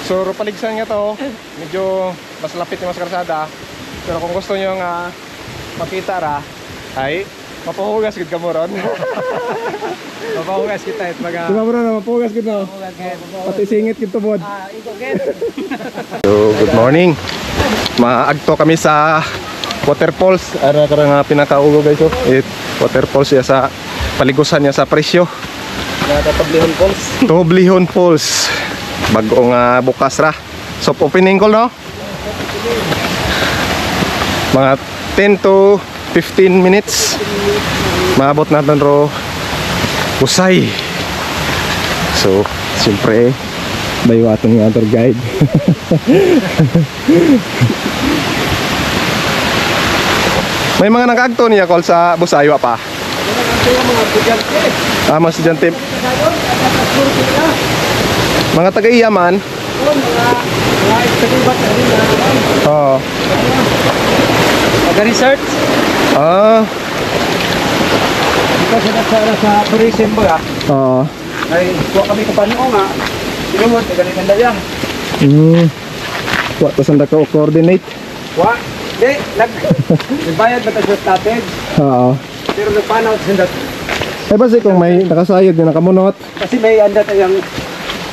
So paligsan nga to, medyo mas lapit yung mas karsada. Pero kung gusto nyo nga makita ra, ay mapahugas gid ka mo ron. Mapahugas kita it mga. Diba bro, mapahugas gid no? Pati singit gid to bod. So good morning. Maagto kami sa waterfalls. Ara karang pinakaulo guys oh. Waterfalls ya sa paligusan niya sa Presyo. Toblihon Falls. Toblihon Falls. Bagong bukas ra. So opening call no? Mga 10 to 15 minutes. Maabot natin ro usay. So siyempre bayo aton nga tour guide. May mga nag-agto niya call sa Busayo pa. Mga estudyante. Mga taga-iyaman. Oo. Taga-research. Ito sa tourism ba? Oo. Ay, kuha kami kapano nga. Sinumod, taga-naganda yan. Kuha to sanda ko coordinate. Kuha? Hindi, nagbayad ba tayo sa tatid? Oo. Pero nagpanaw sa dat. Eh basi kung may nakasayod na nakamunot. Kasi may anda tayong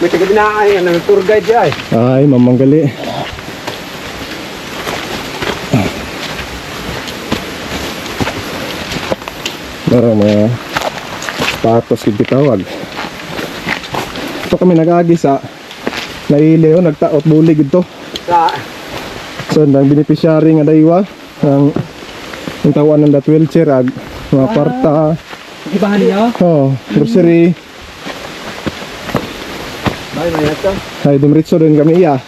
may taga-dinaan ng tour guide dyan. Ay, mamanggali. Meron mga patos yung bitawag. Ito kami nag-agi sa naili o nagtaot bulig ito. Sa So ang beneficiary nga daywa ng tawan ng that wheelchair ag mga kwarta. ibahan niya? Oh, grocery. Bakit may ito? Ay, dumiritso din kami iya.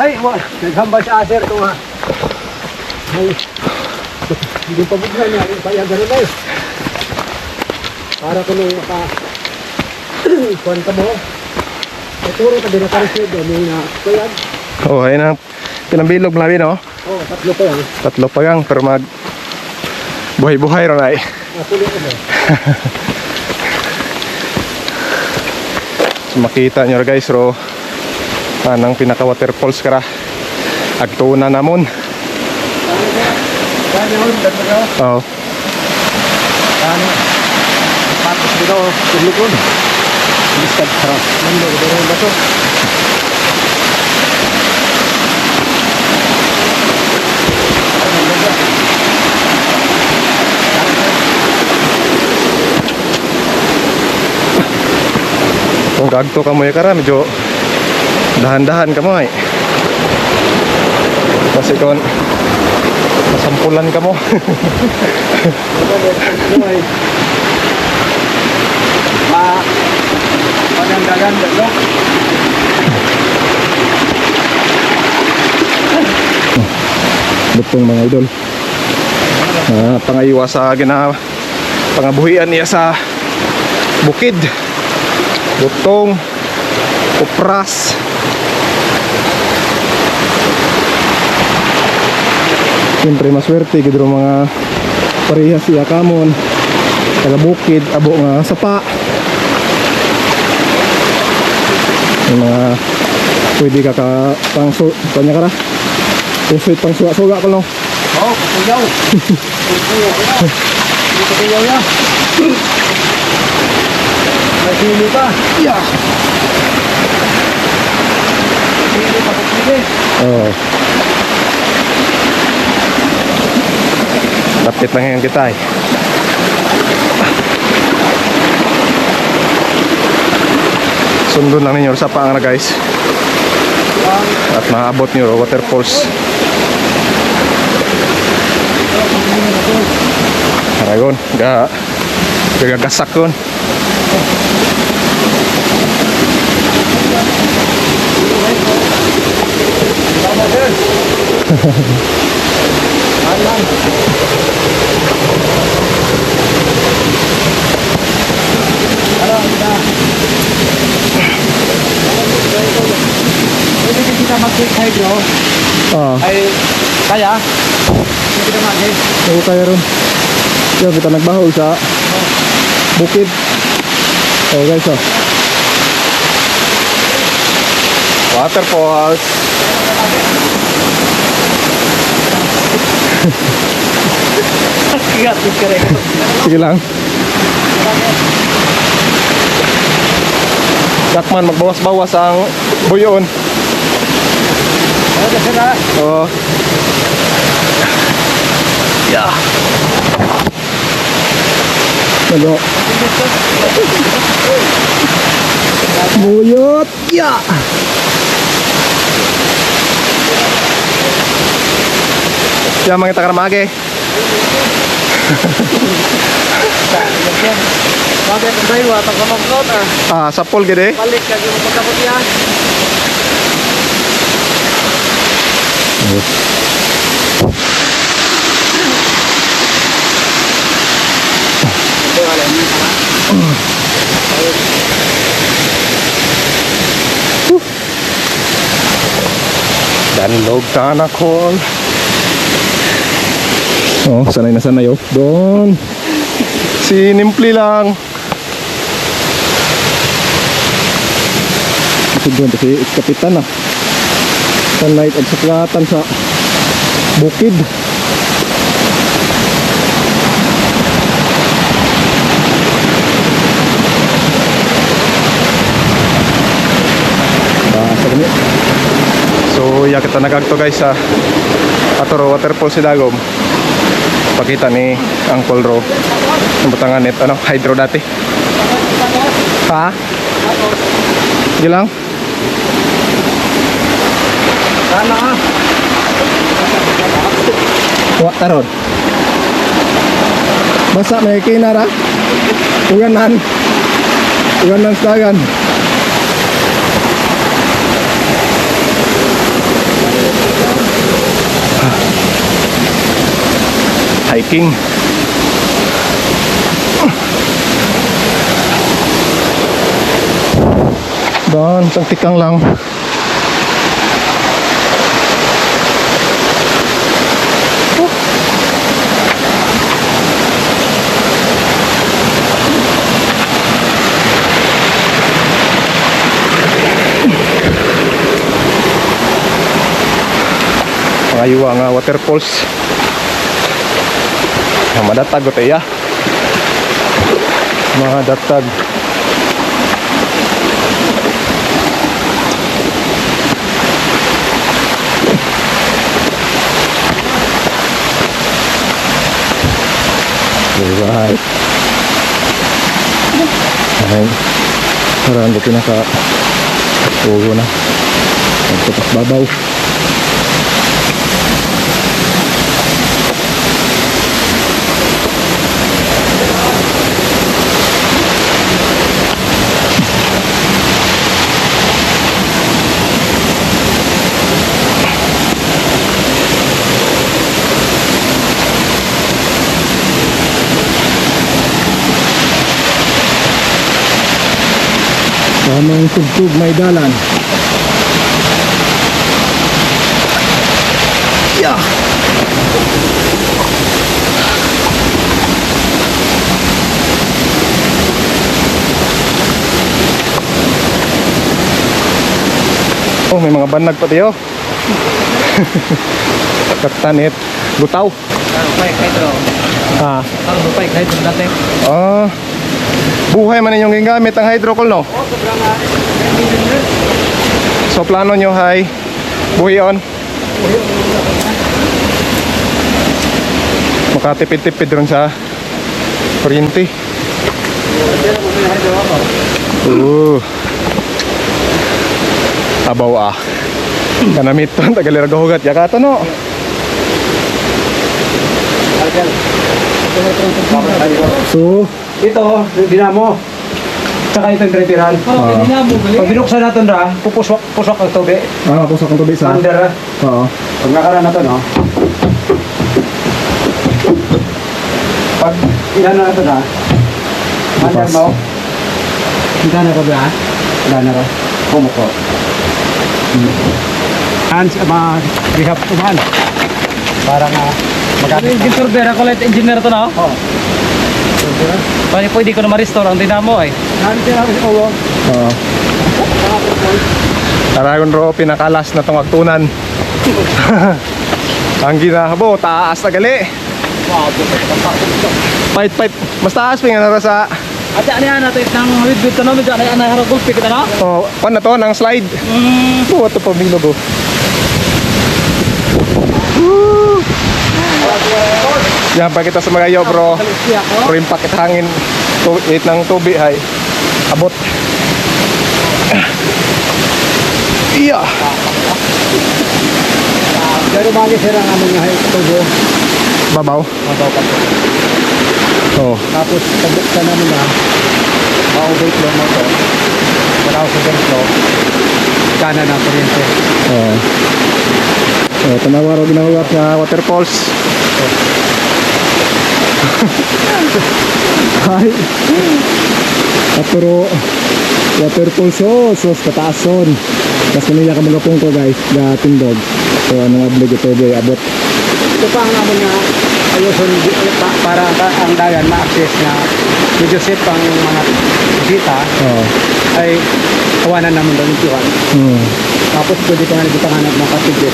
Ay, naghambal sa aser ito nga. Ay, hindi pa bugyan niya. Kaya gano'n na eh. Para ko nung kwanta mo. Ituro ka din na karisyo doon yung kuyag. Oh, ayun ang pinambilog namin no. Oo, tatlo pa yan. Tatlo pa gang pero mag buhay-buhay ron ay. Tuloy ko ba? So, makita nyo guys ro anang pinaka waterfalls kara agtuuna namon. Kaya yun, dagdaga. Oh. Kaya patos dito, tulukon. Listad sarap. Nando, dito ba ito? Kung gagto ka mo kara medyo dahan-dahan ka mo ay. Kasi kung masampulan ka mo. Panandagan dito. Butong mga idol. Pangayuwa sa pangabuhian niya sa bukid. Butong, kupras. Siyempre maswerte gidro mga parehas siya kamon. Taga bukid, abo nga sapa. Yung mga pwede ka kanya kara. Puso'y pang suga ko no. Oo, kukuyaw. Kukuyaw ya. May sili pa. Yeah. Sili pa kusili. Oh. Lapit lang yan kita eh. Sundon lang ninyo sa paang na guys. At maabot nyo waterfalls. Aragon, gagasak yun. Pwede kita mag-quick hydro. Ay, kaya? Hindi kita mag-hydro. Oo, kaya ron. Kaya kita nagbahol sa bukid. Oh guys, oh. Waterfalls. Sige lang. Dakman, magbawas-bawas ang buyon. Ano kasi na? Oh. Yeah. Ano? Buyot. Yeah. Ya mga takarmage. Bakit ang dayo at ang kamagkot Ah, sapol gede. Balik ka yung magkakot yan. Danlog Tanakol. Oh, sanay na sanay oh. Doon. Sinimpli lang. Ito doon kasi kapitan ah. Sunlight at saklatan sa bukid. Basta kami. So, ya kita nagagto guys sa Atoro Waterfall si Dagom. Pakita ni Uncle Ro ang batangan net ano, hydro dati. Ha? Sige lang. Sana ah. Wa taron. Basa may kinara. Uganan. Uganan sa dagan. Hiking. Doon, isang tikang lang. Pangayuwa nga waterfalls. Ang madatag o ya. Mga datag. Alright. Ay, parang buti naka ugo na. Nagtupas babaw. Tamang tugtog may dalan. Yeah. Oh, may mga banag pati oh. Katanit, butaw. Bupay hydro. Ah, Ang bupay hydro dati. ah. Buhay man ninyong gingamit ang hydrocol no? Oh, sobrang nga. So plano nyo ay buhion. Makatipid-tipid rin sa kuryente. Abaw ah. Kanamit to, tagaliragahugat. Yakata no. So, Ito, yung dinamo. Tsaka ito yung tritiran. Pag binuksan natin na, puswak ang tubig. pusak ang tubig sa. Under. Oo. Pag nakaraan na ito, no? Pag inano na ito na, under mo. Hindi na ba ba? Wala na ba? Pumuko. Hands, mga rehab tumahan. Para nga magamit. Engine turbera ko light engineer to na. Oo. Pwede ko na ma-restore ang dinamo eh. Hands, namin si Owo. Oo. Aragon ro pinakalas na tong agtunan. Ang ginahabo, taas na gali. Pait. Mas taas pinga na sa Ate, ano yan natin ng with to no? Medyo ano yan harap gulpi kita no? oh, pan na to nang slide. Oh, ito pa bilog oh. Woo! Yan pa kita sa mga iyo bro. Pero yung pakit hangin wait ng tubig ay abot. Iya. Pero bali sir ang aming tubo. Babaw. Mabaw pa po. Oh. Tapos pabuksan namin na ma-overflow flow mo to. Wala ko sa overflow. Kana na kuryente. Oh. Oh, tanawa ro ginawat nga waterfalls. Hay. Pero waterfalls so kataason. Mas niya ka magapong ko guys, ga tindog. So ano nga blig ito boy abot. Ito pa ang namin na ayuson para ang dagan ma-access na medyo safe ang mga bisita Oh. ay kawanan namin doon yung Tapos pwede pa nga nagpapanganap ng katigyo.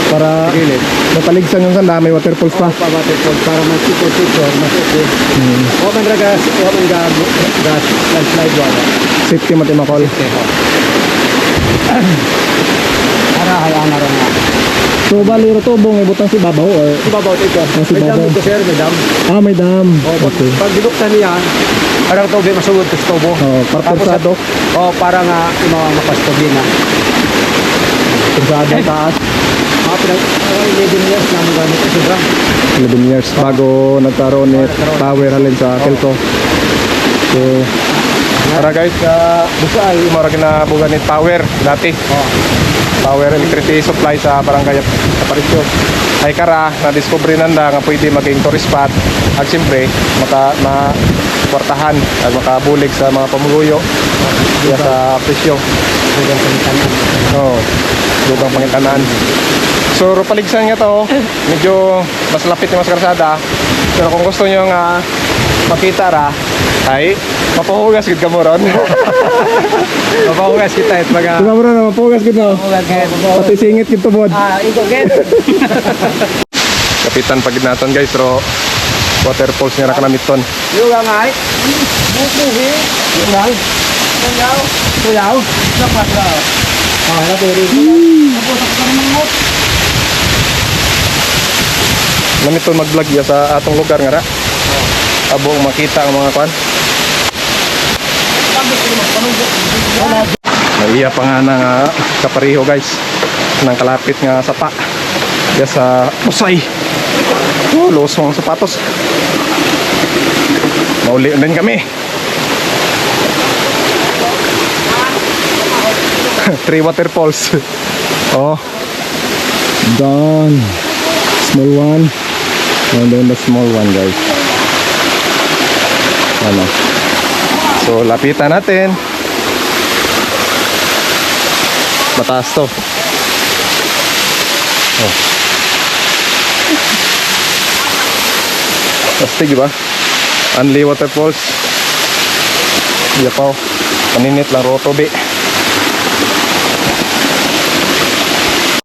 Para Gilid. mapaligsan yung sanda may waterfalls pa. Waterfall para mas picture, mas okay. Waman ragas, waman gas, landslide wala. Safety matimakol. Para hayaan na rin nga. So bali ro to bong ibutang si babaw or Ibabaw ito. si May dam babaw. ito sir, may dam. may dam. Okay. Pag binuktan niya, parang tubig masugod sa tubo. Oh, parang Para nga mapastubig na. Pursado taas. Mga pinag 11 years namin gamit ito sobra. 11 years bago nagkaroon ni tower halin sa Kelco. So para guys, busa ay mara kinabugan ni power dati. Power electricity supply sa barangay Aparicio. Ay kara na discovery nanda nga pwede maging tourist spot at siyempre kwartahan at makabulig sa mga pamuluyo diya sa Aparicio. Oo, lugang Pangintanan. So paligsan nga to, medyo mas lapit yung mas karsada. Pero kung gusto nyo nga makita ra, ay mapahugas gid ka mo ron. Mapahugas kita at mga... Diba bro, mapahugas gid no? Pati singit gid to bod. Ito again. Kapitan pagid naton guys, ro waterfalls nga ra kanamit ton. Yung nga ay. Bubuhi. Yung nga. Tuyaw. Tuyaw. Dapat na. Natiri. Namit ton mag-vlog ya sa atong lugar nga ra. Abong makita ang mga kwan. Naiya pa nga ng kapariho guys ng kalapit nga sapa ya sa Usay. Oh, losong ang sapatos. Mauli din kami. 3 waterfalls. Oh, done. Small one and then the small one guys. Ano? So lapitan natin. Mataas to. Oh. Astig ba? Unli waterfalls. Yapaw. Paninit lang rotobe.